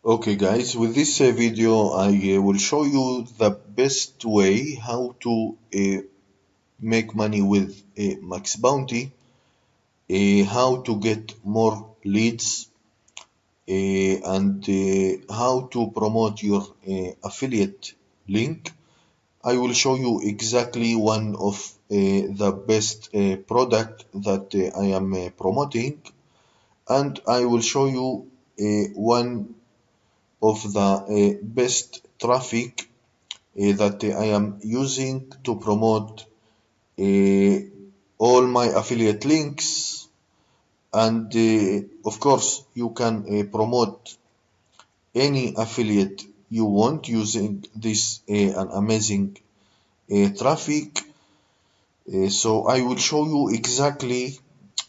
Okay guys, with this video I will show you the best way how to make money with Max Bounty, how to get more leads, and how to promote your affiliate link. I will show you exactly one of the best product that I am promoting, and I will show you one of the best traffic that I am using to promote uh, all my affiliate links, and of course you can promote any affiliate you want using this an amazing traffic. So I will show you exactly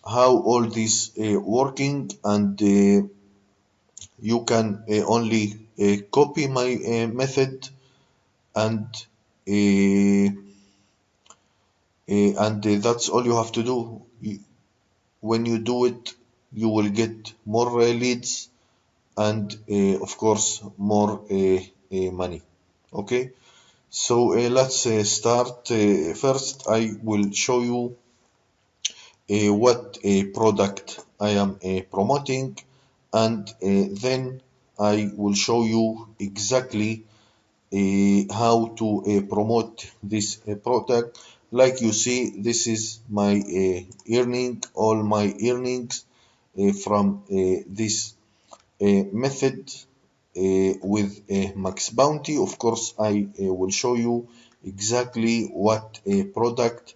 how all this working, and you can only copy my method, and that's all you have to do. When you do it, you will get more leads, and of course more money. Okay, so let's start. First I will show you what product I am promoting, and then I will show you exactly how to promote this product. Like you see, this is my all my earnings from this method with Max Bounty. Of course, I will show you exactly what product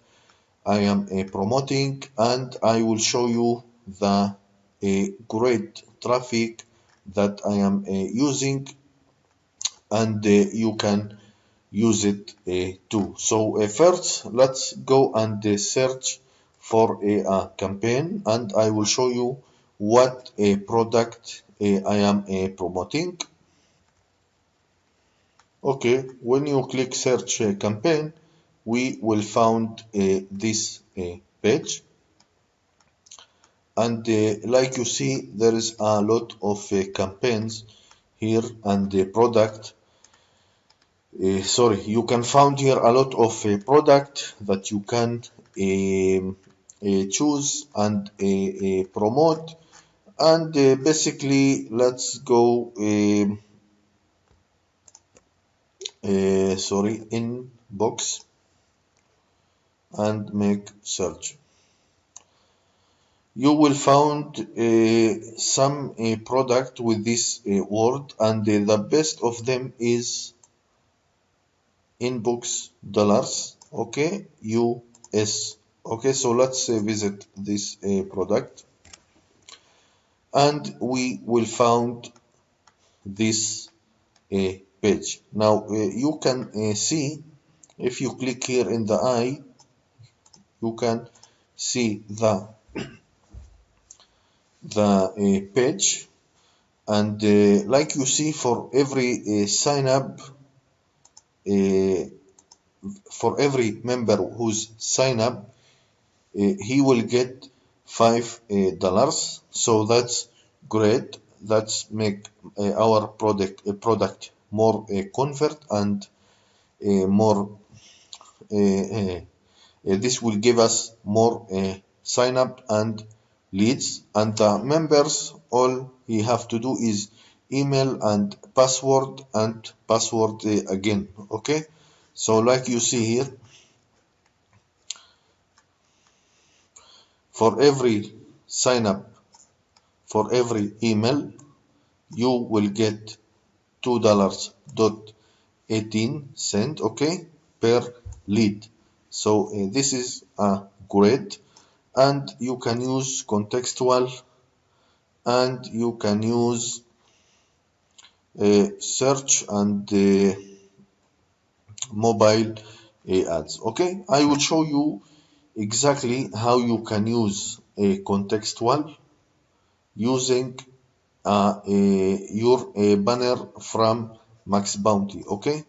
I am promoting, and I will show you the great traffic that I am using, and you can use it too. So first, let's go and search for a campaign, and I will show you what product I am promoting. Okay, when you click search campaign, we will find this page, and like you see, there is a lot of campaigns here, and the product. Sorry, you can find here a lot of product that you can choose and promote. And basically, let's go. Sorry, inbox and make search. You will find some product with this word, and the best of them is inbox dollars. Okay, US. Okay, so let's visit this product, and we will find this page. Now you can see, if you click here in the eye, you can see the page, and like you see, for every sign up, uh, for every member who's sign up, he will get $5. So that's great. That's make our product more convert, and more this will give us more sign up and leads, and the members, all he have to do is email and password again. Okay, so like you see here, for every sign up, for every email, you will get $2.18, okay, per lead. So this is great, and you can use contextual, and you can use search and mobile ads. Okay, I will show you exactly how you can use a contextual using your banner from Max Bounty. Okay,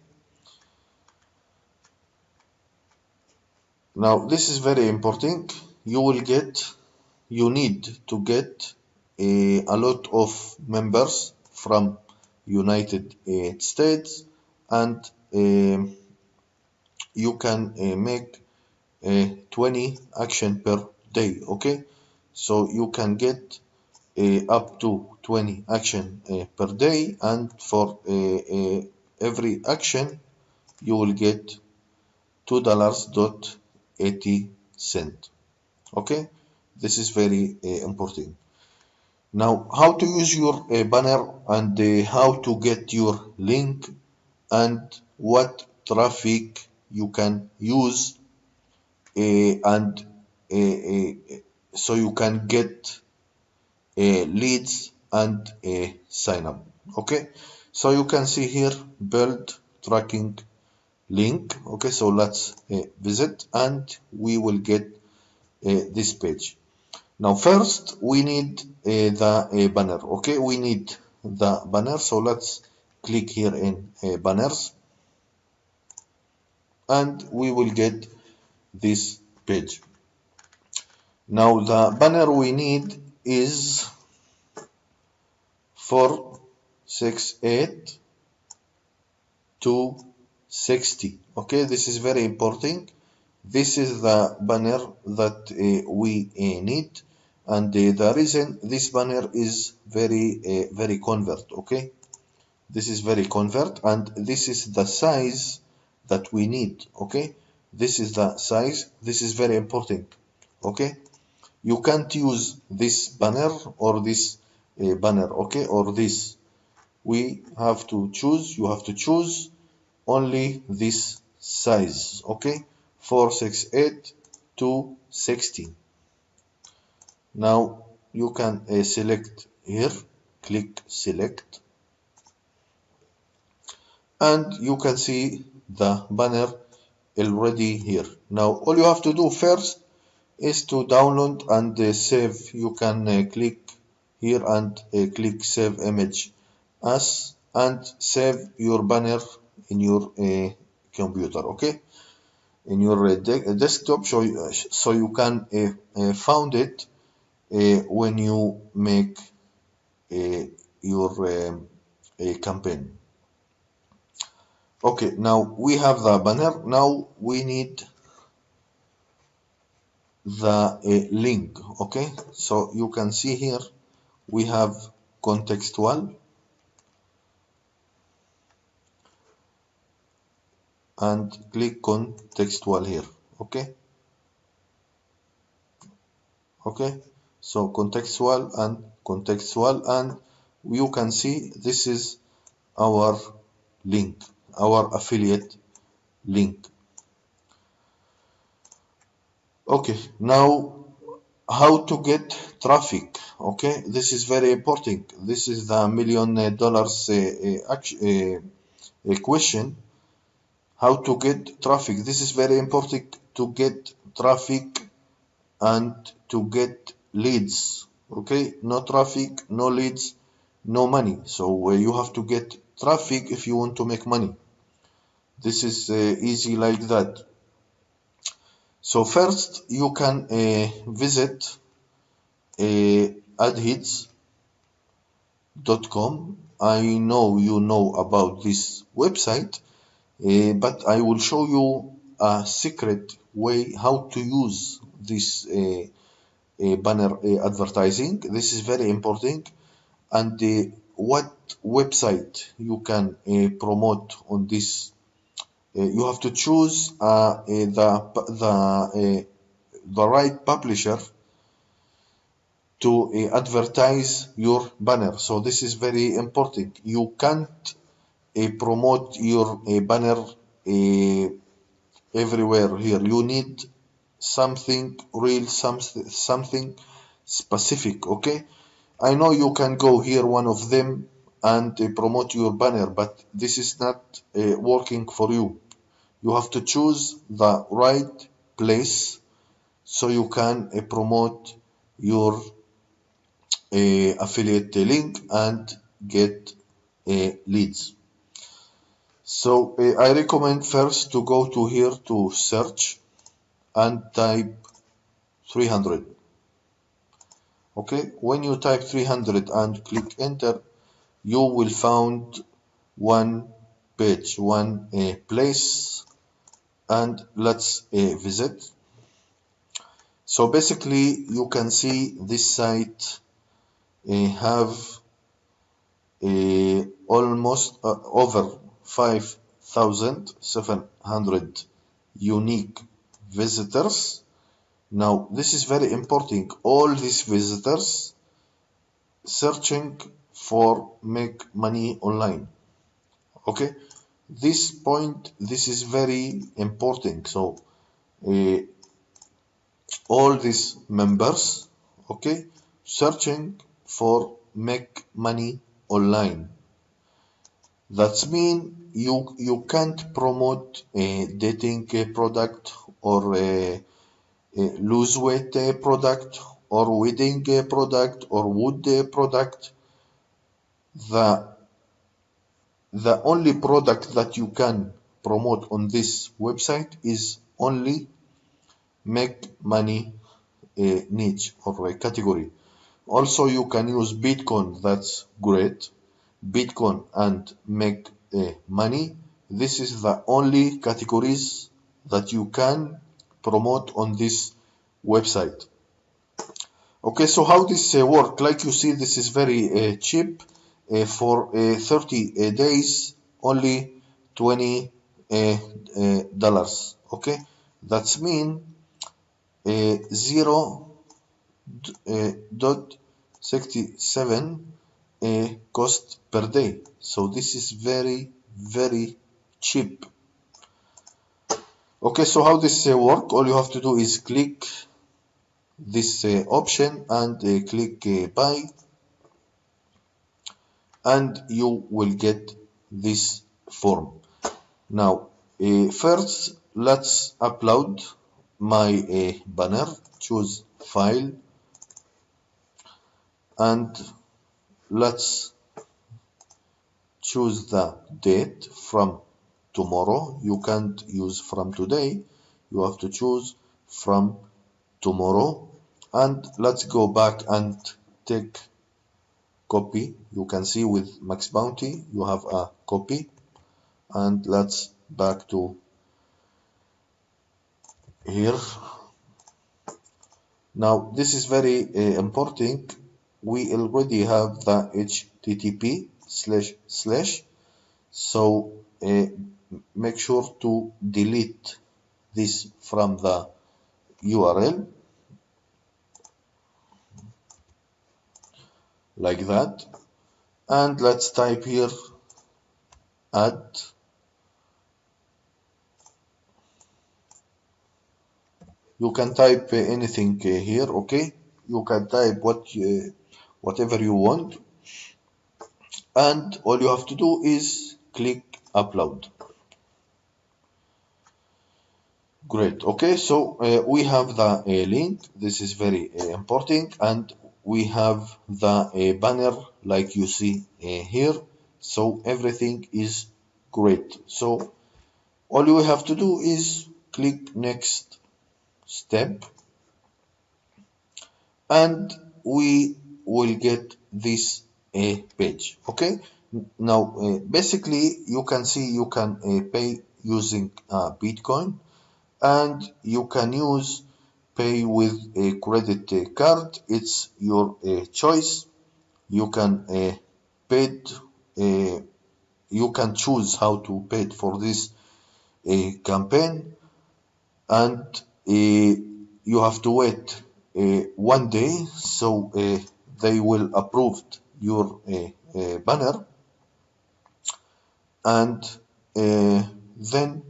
now this is very important. You need to get a lot of members from United States, and you can make 20 action per day. Okay, so you can get up to 20 action per day, and for every action you will get $2.80. Okay, this is very important. Now, how to use your banner, and how to get your link, and what traffic you can use, and so you can get leads and sign up. Okay, so you can see here build tracking link. Okay, so let's visit, and we will get this page. Now first we need the banner. Okay, we need the banner, so let's click here in banners, and we will get this page. Now the banner we need is 468 to 60. Okay, this is very important. This is the banner that we need, and the reason this banner is very convert. Okay, this is very convert, and this is the size that we need. Okay, this is the size. This is very important. Okay, you can't use this banner or this banner. Okay, or this. We have to choose. You have to choose only this size. Okay, 468 to 60. Now you can select here, click select, and you can see the banner already here. Now all you have to do first is to download and save. You can click here and click save image as, and save your banner in your computer. Okay, in your desktop, so you can found it when you make your campaign. Okay, now we have the banner. Now we need the link. Okay, so you can see here we have contextual, and click contextual here. Okay, okay, so contextual and contextual, and you can see this is our link, our affiliate link. Okay, now how to get traffic. Okay, this is very important. This is the $1,000,000 question. How to get traffic. This is very important to get traffic and to get leads. Okay, no traffic, no leads, no money. So you have to get traffic if you want to make money. This is easy like that. So first you can visit adhits.com. I know you know about this website, but I will show you a secret way how to use this banner advertising. This is very important, and what website you can promote on this. You have to choose the right publisher to advertise your banner. So this is very important. You can't promote your banner everywhere here. You need something real, something specific. Okay, I know you can go here one of them and promote your banner, but this is not working for you. You have to choose the right place so you can promote your affiliate link and get leads. So I recommend first to go to here to search and type 300. Okay, when you type 300 and click enter, you will find one page, one place, and let's visit. So basically you can see this site have almost over 5,700 unique visitors. Now this is very important. All these visitors searching for make money online. Okay, this is very important. So uh, all these members, okay, searching for make money online. That's mean you can't promote a dating product or a lose weight product or wedding product or wood product. The the only product that you can promote on this website is only make money niche or a category. Also, you can use Bitcoin. That's great. Bitcoin and make money. This is the only categories that you can promote on this website. Okay, so how this work? Like you see, this is very cheap. For 30 days, only $20. Okay, that's mean 0.67 cost per day. So this is very, very cheap. Okay, so how this work? All you have to do is click this option and click buy, and you will get this form. Now first let's upload my banner. Choose file, and let's choose the date from tomorrow. You can't use from today, you have to choose from tomorrow. And let's go back and take copy. You can see with Max Bounty you have a copy, and let's back to here. Now this is very important. We already have the HTTP // so make sure to delete this from the URL like that, and let's type here add. You can type anything here, okay? You can type whatever you want, and all you have to do is click upload. Great. Okay, so we have the link. This is very important, and we have the banner like you see here. So everything is great. So all you have to do is click next step, and we will get this page. Okay, now basically you can see you can pay using Bitcoin, and you can use pay with a credit card. It's your choice. You can pay you can choose how to pay for this campaign, and you have to wait 1 day, so they will approve your banner, and then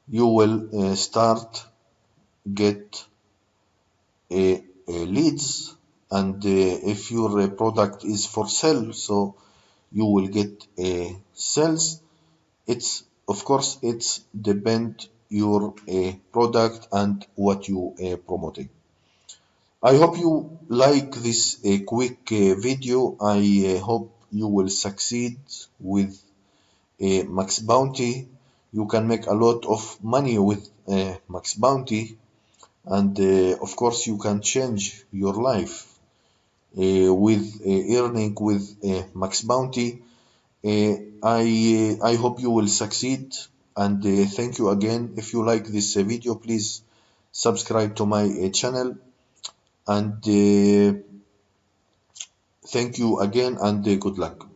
you will start get leads, and if your product is for sale, so you will get sales. It's of course it's depend your product and what you promoting. I hope you like this quick video. I hope you will succeed with Max Bounty. You can make a lot of money with Max Bounty, and of course you can change your life with earning with Max Bounty. I hope you will succeed, and thank you again. If you like this video, please subscribe to my channel, and thank you again, and good luck.